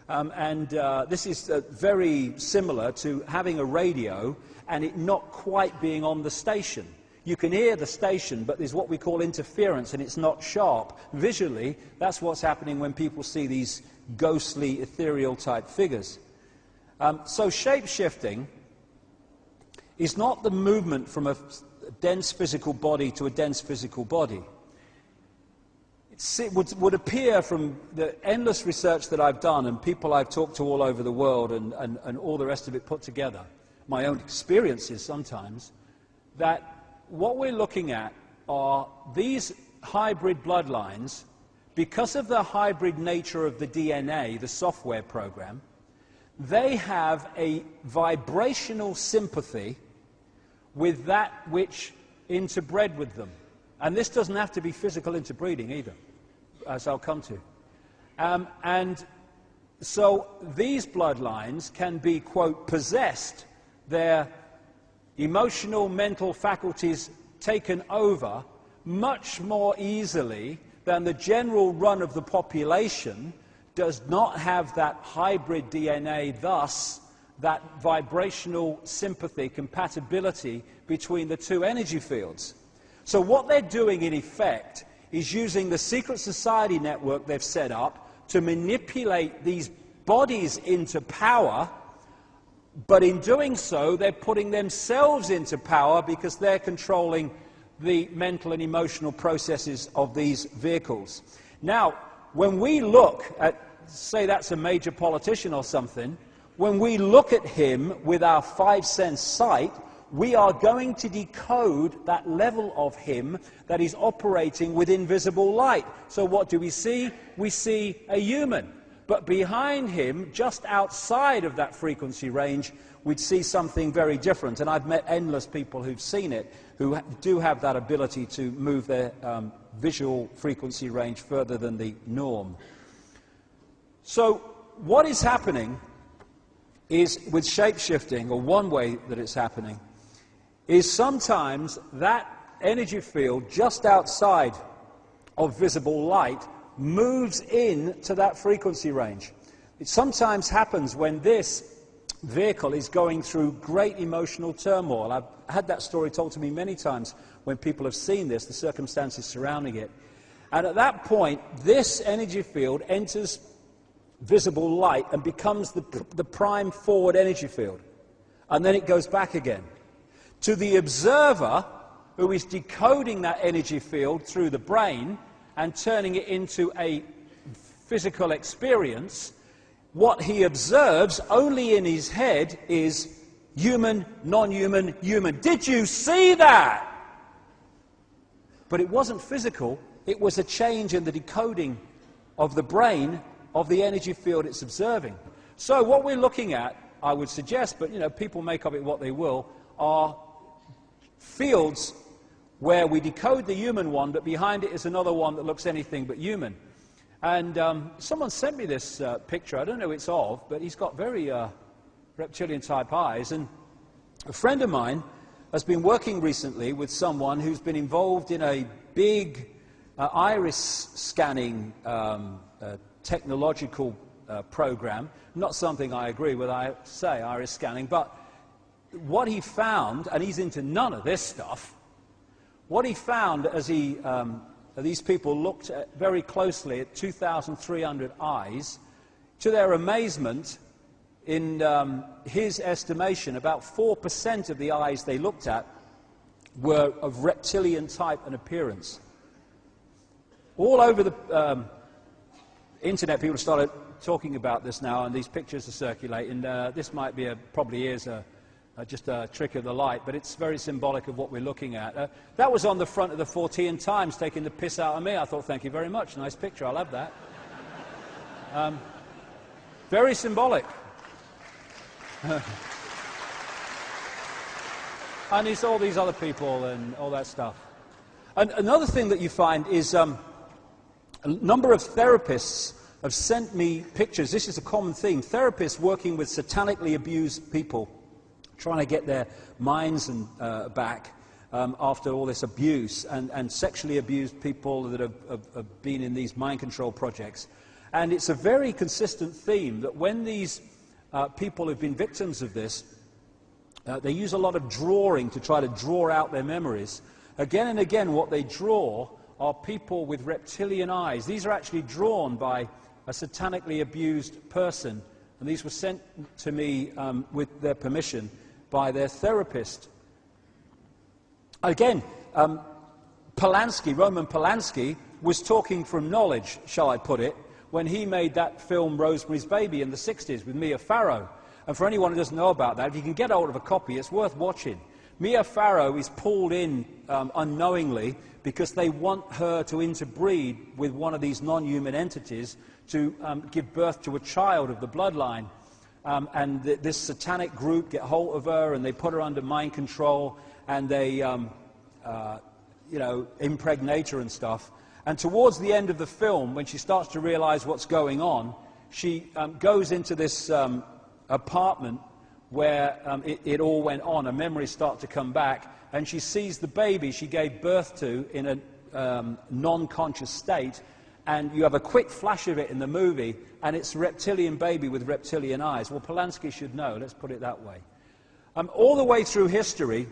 This is very similar to having a radio and it not quite being on the station. You can hear the station, but there's what we call interference, and it's not sharp. Visually, that's what's happening when people see these ghostly, ethereal-type figures. So shape-shifting is not the movement from a dense physical body to a dense physical body. It would appear from the endless research that I've done and people I've talked to all over the world and all the rest of it put together, my own experiences sometimes, that what we're looking at are these hybrid bloodlines. Because of the hybrid nature of the DNA, the software program, they have a vibrational sympathy with that which interbred with them. And this doesn't have to be physical interbreeding either, as I'll come to. And so these bloodlines can be, quote, possessed, their emotional, mental faculties taken over much more easily than the general run of the population does not have that hybrid DNA, thus that vibrational sympathy, compatibility between the two energy fields. So what they're doing in effect is using the secret society network they've set up to manipulate these bodies into power, but in doing so they're putting themselves into power because they're controlling the mental and emotional processes of these vehicles. Now, when we look at, say that's a major politician or something, when we look at him with our five-sense sight, we are going to decode that level of him that is operating with invisible light. So what do we see? We see a human. But behind him, just outside of that frequency range, we'd see something very different. And I've met endless people who've seen it, who do have that ability to move their visual frequency range further than the norm. So what is happening is, with shape-shifting, or one way that it's happening, is sometimes that energy field just outside of visible light moves in to that frequency range. It sometimes happens when this vehicle is going through great emotional turmoil. I've had that story told to me many times when people have seen this, the circumstances surrounding it. And at that point, this energy field enters visible light and becomes the prime forward energy field. And then it goes back again. To the observer, who is decoding that energy field through the brain and turning it into a physical experience, what he observes only in his head is human, non-human, human. Did you see that? But it wasn't physical. It was a change in the decoding of the brain of the energy field it's observing. So what we're looking at, I would suggest, but people make of it what they will, are fields where we decode the human one, but behind it is another one that looks anything but human. And someone sent me this picture. I don't know who it's of, but he's got very reptilian-type eyes. And a friend of mine has been working recently with someone who's been involved in a big iris scanning technological program. Not something I agree with, I say, iris scanning, but what he found, and he's into none of this stuff, what he found as these people looked very closely at 2,300 eyes, to their amazement, in his estimation, about 4% of the eyes they looked at were of reptilian type and appearance. All over the internet, people started talking about this now, and these pictures are circulating. This might be probably is just a trick of the light, but it's very symbolic of what we're looking at. That was on the front of the Fortean Times, taking the piss out of me. I thought, thank you very much, nice picture, I'll have that. Very symbolic. And it's all these other people and all that stuff. And another thing that you find is a number of therapists have sent me pictures. This is a common theme. Therapists working with satanically abused people, trying to get their minds back after all this abuse, and sexually abused people that have been in these mind control projects. And it's a very consistent theme that when these people who've been victims of this, they use a lot of drawing to try to draw out their memories. Again and again, what they draw are people with reptilian eyes. These are actually drawn by a satanically abused person, and these were sent to me with their permission by their therapist. Again, Roman Polanski, was talking from knowledge, shall I put it, when he made that film Rosemary's Baby in the 60s with Mia Farrow. And for anyone who doesn't know about that, if you can get hold of a copy, it's worth watching. Mia Farrow is pulled in unknowingly because they want her to interbreed with one of these non-human entities to give birth to a child of the bloodline. And this satanic group get hold of her and they put her under mind control and they, impregnate her and stuff. And towards the end of the film, when she starts to realize what's going on, she goes into this apartment where it all went on, and memories start to come back, and she sees the baby she gave birth to in a non-conscious state, and you have a quick flash of it in the movie, and it's a reptilian baby with reptilian eyes. Well, Polanski should know, let's put it that way. All the way through history,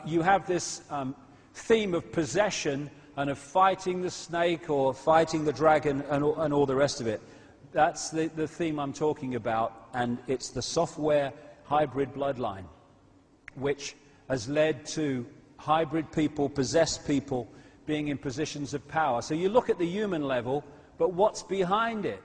you have this theme of possession and of fighting the snake or fighting the dragon and all the rest of it. That's the theme I'm talking about, and it's the software hybrid bloodline, which has led to hybrid people, possessed people, being in positions of power. So you look at the human level, but what's behind it?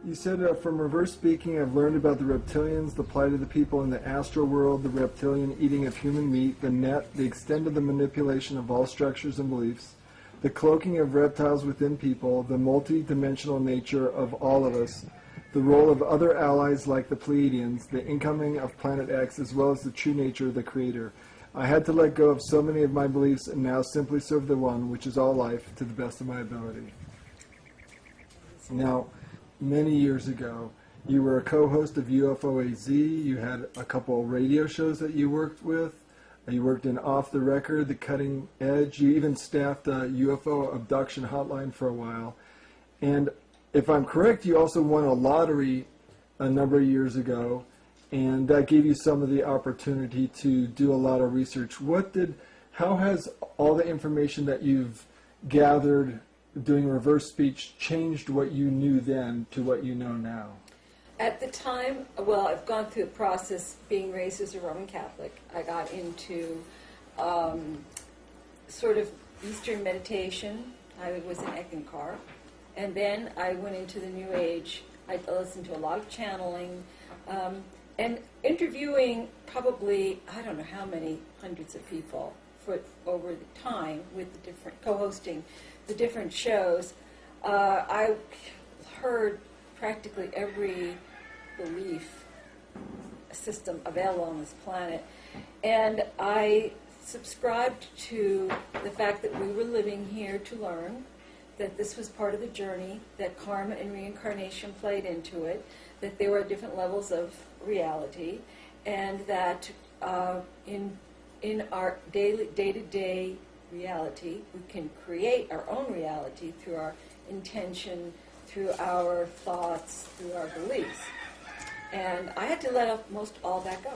You said from reverse speaking, I've learned about the reptilians, the plight of the people in the astral world, the reptilian eating of human meat, the net, the extent of the manipulation of all structures and beliefs, the cloaking of reptiles within people, the multi-dimensional nature of all of us, the role of other allies like the Pleiadians, the incoming of Planet X, as well as the true nature of the Creator. I had to let go of so many of my beliefs and now simply serve the One, which is all life, to the best of my ability. Now, many years ago, you were a co-host of UFOAZ, you had a couple of radio shows that you worked with, you worked in Off the Record, The Cutting Edge, you even staffed a UFO abduction hotline for a while. And if I'm correct, you also won a lottery a number of years ago, and that gave you some of the opportunity to do a lot of research. How has all the information that you've gathered doing reverse speech changed what you knew then to what you know now? At the time, well, I've gone through the process, being raised as a Roman Catholic. I got into sort of Eastern meditation. I was in Icke, and then I went into the New Age. I listened to a lot of channeling and interviewing probably, I don't know how many hundreds of people over the time with the different co-hosting the different shows. I heard practically every belief system available on this planet, and I subscribed to the fact that we were living here to learn, that this was part of the journey, that karma and reincarnation played into it, that there were different levels of reality, and that in our day-to-day reality, we can create our own reality through our intention through our thoughts, through our beliefs. And I had to let most all that go.